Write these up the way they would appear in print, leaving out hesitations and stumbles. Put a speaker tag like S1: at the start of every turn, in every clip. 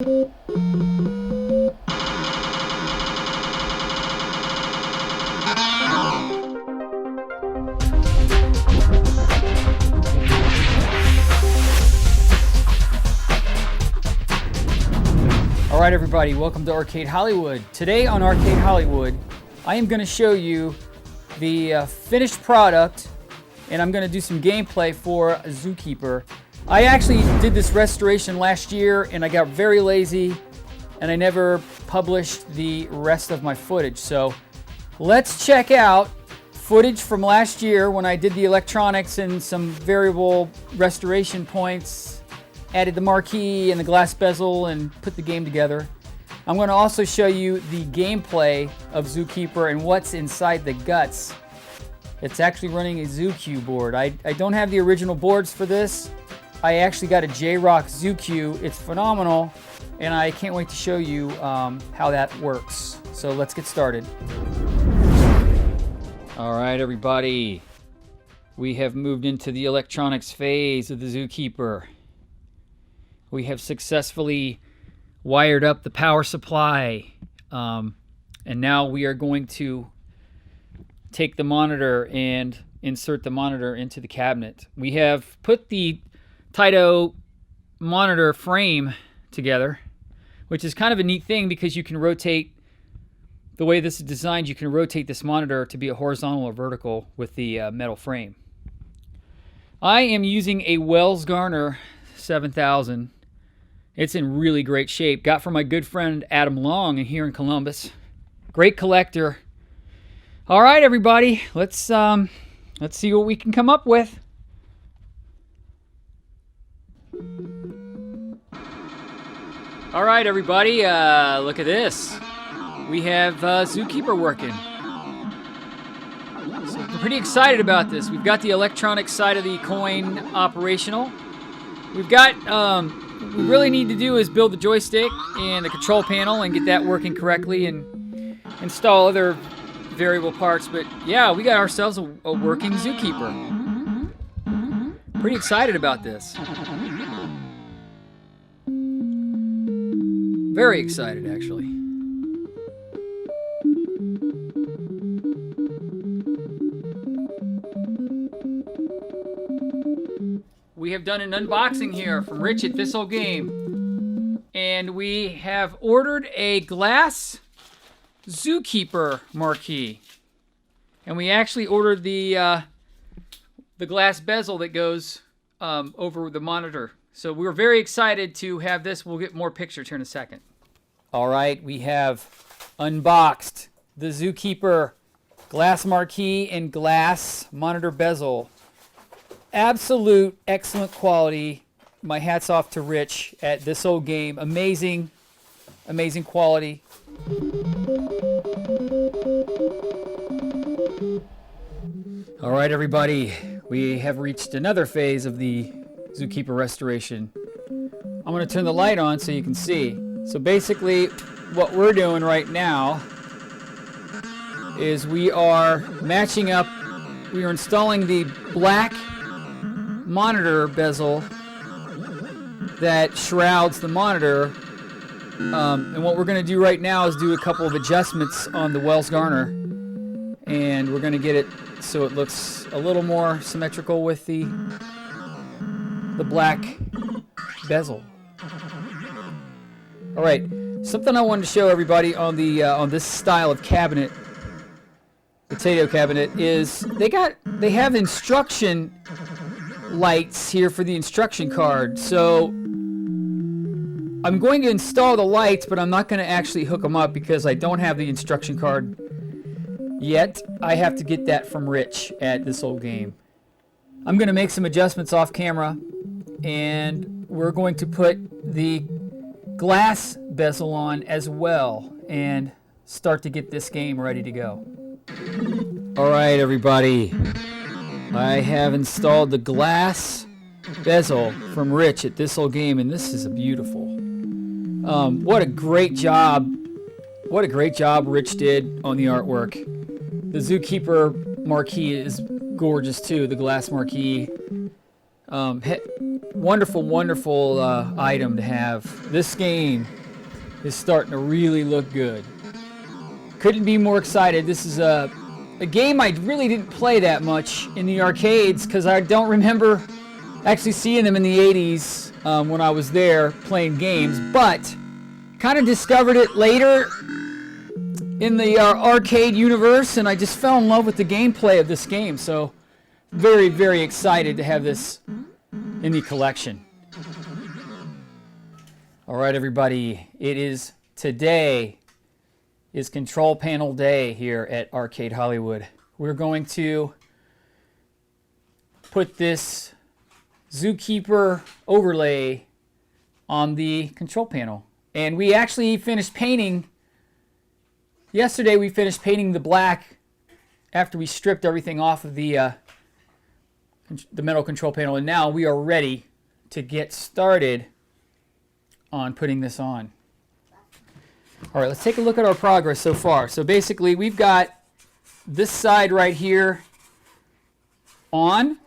S1: All right, everybody, welcome to Arcade Hollywood. Today on Arcade Hollywood, I am going to show you the finished product, and I'm going to do some gameplay for ZooKeeper. I actually did this restoration last year, and I got very lazy, and I never published the rest of my footage. So let's check out footage from last year when I did the electronics and some variable restoration points, added the marquee and the glass bezel and put the game together. I'm going to also show you the gameplay of ZooKeeper and what's inside the guts. It's actually running a ZooQ board. I don't have the original boards for this. I actually got a Jrok ZooQ. It's phenomenal, and I can't wait to show you how that works. So let's get started. All right, everybody. We have moved into the electronics phase of the ZooKeeper. We have successfully wired up the power supply, and now we are going to take the monitor and insert the monitor into the cabinet. We have put the Taito monitor frame together, which is kind of a neat thing because you can rotate, the way this is designed, you can rotate this monitor to be a horizontal or vertical with the metal frame. I am using a Wells Garner 7000. It's in really great shape. Got from my good friend Adam Long here in Columbus. Great collector. All right, everybody, let's see what we can come up with. All right, everybody, look at this. We have ZooKeeper working. So I'm pretty excited about this. We've got the electronic side of the coin operational. We've got, what we really need to do is build the joystick and the control panel and get that working correctly and install other variable parts. But yeah, we got ourselves a working ZooKeeper. Pretty excited about this. Very excited, actually. We have done an unboxing here from Rich at This Old Game, and we have ordered a glass ZooKeeper marquee, and we actually ordered the glass bezel that goes over the monitor. So we're very excited to have this. We'll get more pictures here in a second. All right, we have unboxed the ZooKeeper glass marquee and glass monitor bezel. Absolute excellent quality. My hat's off to Rich at This Old Game. Amazing, amazing quality. All right, everybody, we have reached another phase of the ZooKeeper restoration. I'm going to turn the light on so you can see. So basically, what we're doing right now is we are matching up, we are installing the black monitor bezel that shrouds the monitor, and what we're going to do right now is do a couple of adjustments on the Wells Garner, and we're going to get it so it looks a little more symmetrical with the black bezel. All right, something I wanted to show everybody on the on this style of cabinet, the Taito cabinet, is they have instruction lights here for the instruction card. So I'm going to install the lights, but I'm not going to actually hook them up because I don't have the instruction card yet. I have to get that from Rich at This Old Game. I'm going to make some adjustments off camera, and we're going to put the glass bezel on as well and start to get this game ready to go. All right, everybody. I have installed the glass bezel from Rich at This Old Game, and this is a beautiful. What a great job Rich did on the artwork. The ZooKeeper marquee is gorgeous too, the glass marquee. wonderful, wonderful item to have. This game is starting to really look good. Couldn't be more excited. This is a game I really didn't play that much in the arcades because I don't remember actually seeing them in the 80s when I was there playing games, but kind of discovered it later in the arcade universe, and I just fell in love with the gameplay of this game. So very, very excited to have this in the collection. All right, everybody, today is control panel day here at Arcade Hollywood. We're going to put this ZooKeeper overlay on the control panel. And we actually finished painting, yesterday we finished painting the black after we stripped everything off of the metal control panel, and now we are ready to get started on putting this on. All right, let's take a look at our progress so far. So basically we've got this side right here on.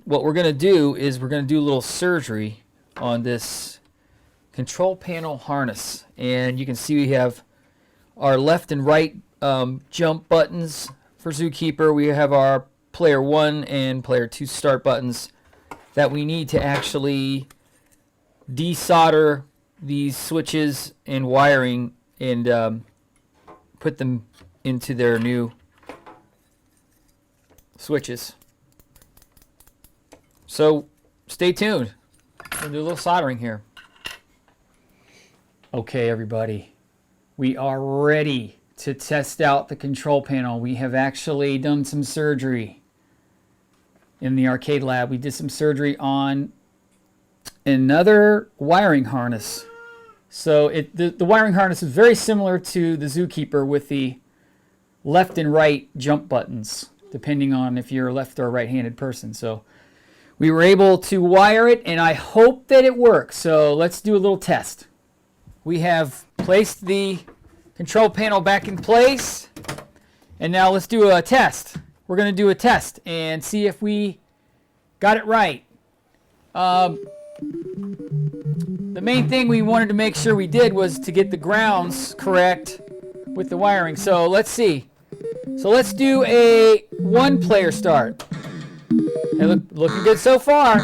S1: What we're going to do is we're going to do a little surgery on this control panel harness, and you can see we have our left and right jump buttons for ZooKeeper. We have our player 1 and player 2 start buttons that we need to actually desolder these switches and wiring and put them into their new switches. So stay tuned. We'll do a little soldering here. Okay, everybody, we are ready to test out the control panel. We have actually done some surgery in the arcade lab. We did some surgery on another wiring harness. So the wiring harness is very similar to the ZooKeeper with the left and right jump buttons, depending on if you're a left or right-handed person. So we were able to wire it, and I hope that it works. So let's do a little test. We have placed the control panel back in place, and now let's do a test. We're going to do a test and see if we got it right. The main thing we wanted to make sure we did was to get the grounds correct with the wiring. So let's see. So let's do a one-player start. Hey, looking good so far.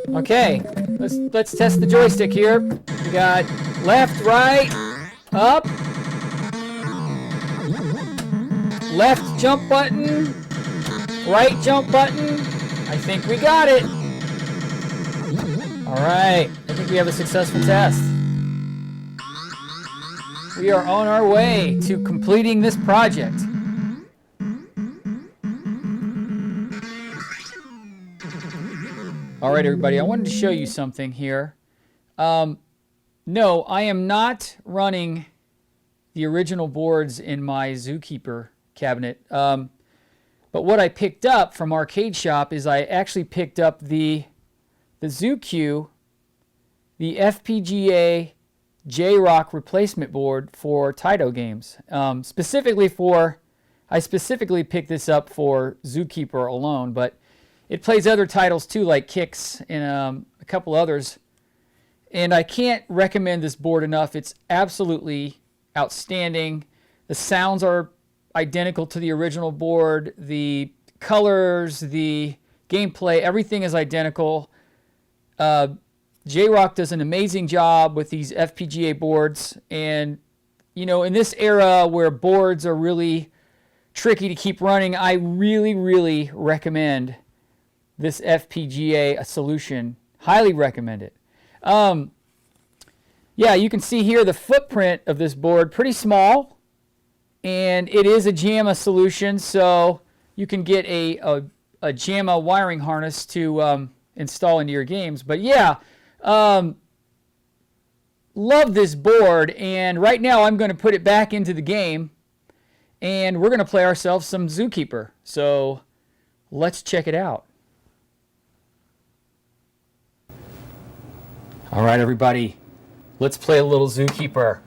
S1: Okay, let's test the joystick here. We got left, right, up, left jump button, right jump button. I think we got it. All right, I think we have a successful test. We are on our way to completing this project. All right, everybody, I wanted to show you something here. No, I am not running the original boards in my ZooKeeper cabinet. But what I picked up from Arcade Shop is I actually picked up the ZooQ, the FPGA Jrok replacement board for Taito games. I specifically picked this up for ZooKeeper alone, but it plays other titles too, like Kicks and a couple others. And I can't recommend this board enough. It's absolutely outstanding. The sounds are identical to the original board. The colors, the gameplay, everything is identical. Jrok does an amazing job with these FPGA boards. And, you know, in this era where boards are really tricky to keep running, I really, really recommend this FPGA solution. Highly recommend it. Yeah, you can see here the footprint of this board, pretty small, and it is a JAMA solution, so you can get a JAMA wiring harness to install into your games. But yeah, love this board, and right now I'm going to put it back into the game, and we're going to play ourselves some ZooKeeper. So let's check it out. All right, everybody, let's play a little ZooKeeper.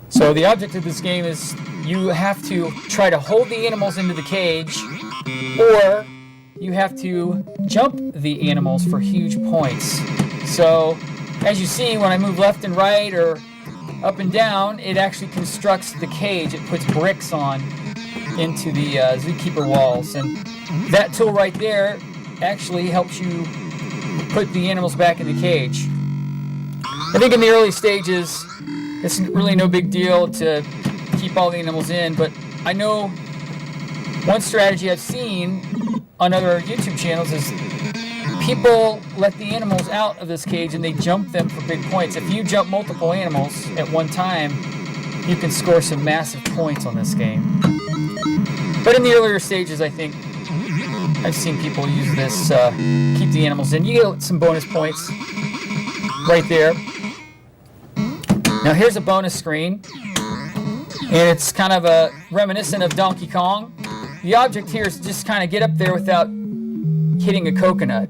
S1: So the object of this game is you have to try to hold the animals into the cage, or you have to jump the animals for huge points. So, as you see, when I move left and right or up and down, it actually constructs the cage. It puts bricks on into the zookeeper walls. And that tool right there actually helps you put the animals back in the cage. I think in the early stages, it's really no big deal to keep all the animals in, but I know one strategy I've seen on other YouTube channels is people let the animals out of this cage and they jump them for big points. If you jump multiple animals at one time, you can score some massive points on this game. But in the earlier stages, I think I've seen people use this, keep the animals in. You get some bonus points right there. Now here's a bonus screen, and it's kind of a reminiscent of Donkey Kong. The object here is just kind of get up there without hitting a coconut.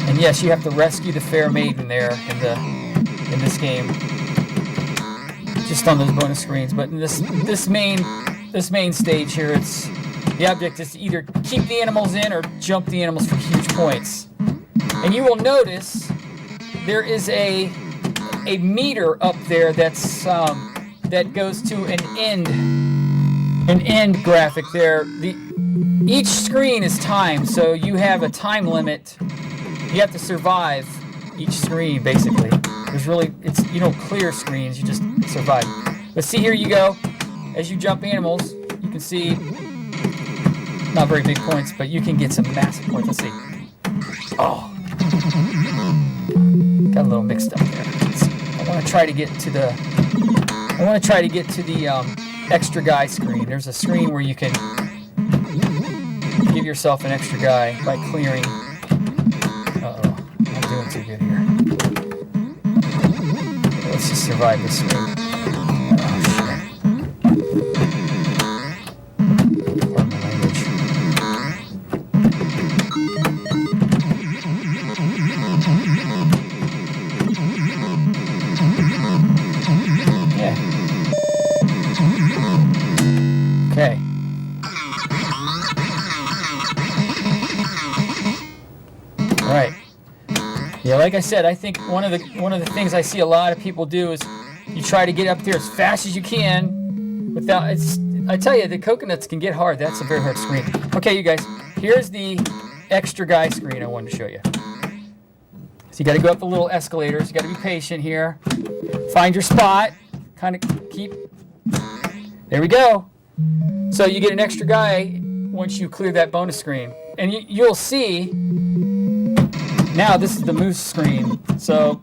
S1: And yes, you have to rescue the fair maiden there in this game, just on those bonus screens. But in this main stage here, it's the object is to either keep the animals in or jump the animals for huge points. And you will notice there is a meter up there that's that goes to an end graphic there. Each screen is timed, so you have a time limit. You have to survive each screen basically. You don't clear screens, you just survive. But see, here you go. As you jump animals, you can see not very big points, but you can get some massive points. Let's see. Oh. Got a little mixed up there. I want to try to get to the extra guy screen. There's a screen where you can give yourself an extra guy by clearing. Uh-oh, I'm not doing too good here. Let's just survive this screen. Oh, shit. Pardon my language. Okay. All right. Yeah, like I said, I think one of the things I see a lot of people do is you try to get up there as fast as you can without. I tell you, the coconuts can get hard. That's a very hard screen. Okay, you guys. Here's the extra guy screen I wanted to show you. So you got to go up the little escalators. You got to be patient here. Find your spot. Kind of keep. There we go. So you get an extra guy once you clear that bonus screen. And you'll see, now this is the moose screen. So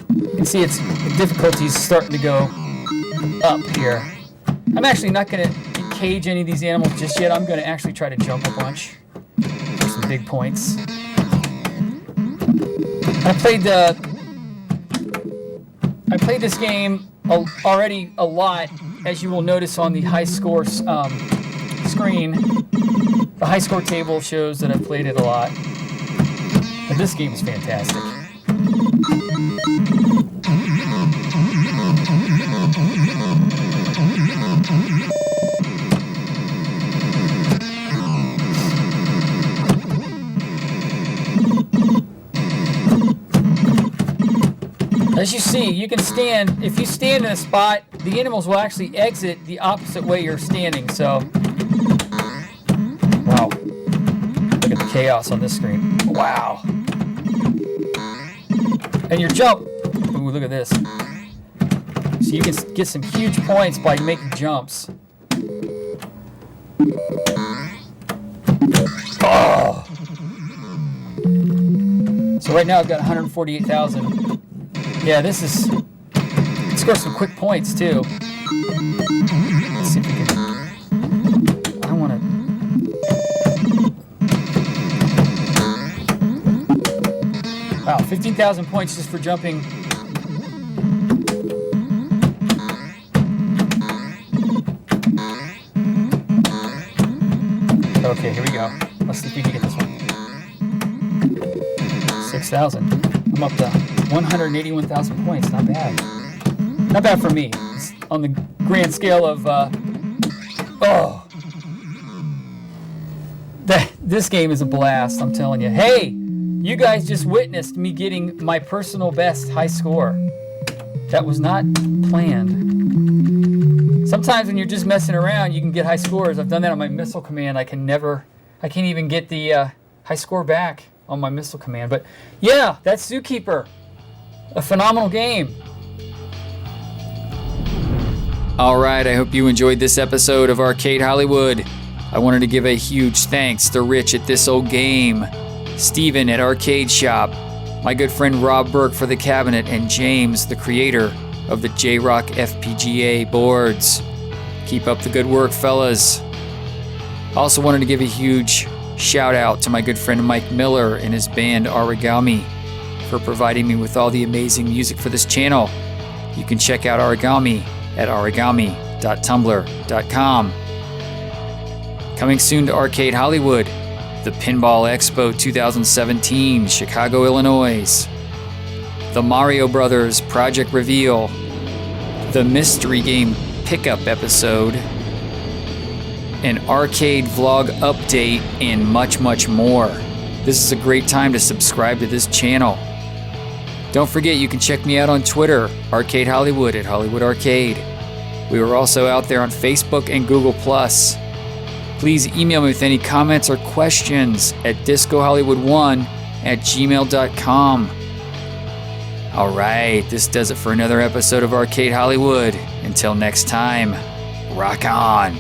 S1: you can see the difficulty's starting to go up here. I'm actually not going to cage any of these animals just yet. I'm going to actually try to jump a bunch for some big points. I played this game already a lot, as you will notice on the high score screen. The high score table shows that I've played it a lot. But this game is fantastic. As you see, you can stand, if you stand in a spot, the animals will actually exit the opposite way you're standing, so. Wow. Look at the chaos on this screen. Wow. And your jump, ooh, look at this. So you can get some huge points by making jumps. Oh. So right now I've got 148,000. Yeah, it scores some quick points too. Let's see if we can. I don't want to. Wow, 15,000 points just for jumping. Okay, here we go. Let's see if we can get this one. 6,000. I'm up to 181,000 points. Not bad. Not bad for me. It's on the grand scale of. Oh, This game is a blast, I'm telling you. Hey, you guys just witnessed me getting my personal best high score. That was not planned. Sometimes when you're just messing around, you can get high scores. I've done that on my missile command. I can't even get the high score back on my missile command. But yeah, that's Zookeeper. A phenomenal game. All right, I hope you enjoyed this episode of Arcade Hollywood. I wanted to give a huge thanks to Rich at This Old Game, Steven at Arcade Shop, my good friend Rob Burke for the cabinet, and James, the creator of the Jrok FPGA boards. Keep up the good work, fellas. Also wanted to give a huge shout out to my good friend Mike Miller and his band Origami for providing me with all the amazing music for this channel. You can check out Origami at origami.tumblr.com. Coming soon to Arcade Hollywood, the Pinball Expo 2017, Chicago, Illinois, the Mario Brothers Project Reveal, the Mystery Game Pickup episode, an arcade vlog update, and much, much more. This is a great time to subscribe to this channel. Don't forget, you can check me out on Twitter, Arcade Hollywood at Hollywood Arcade. We are also out there on Facebook and Google+. Please email me with any comments or questions at discohollywood1@gmail.com. All right, this does it for another episode of Arcade Hollywood. Until next time, rock on.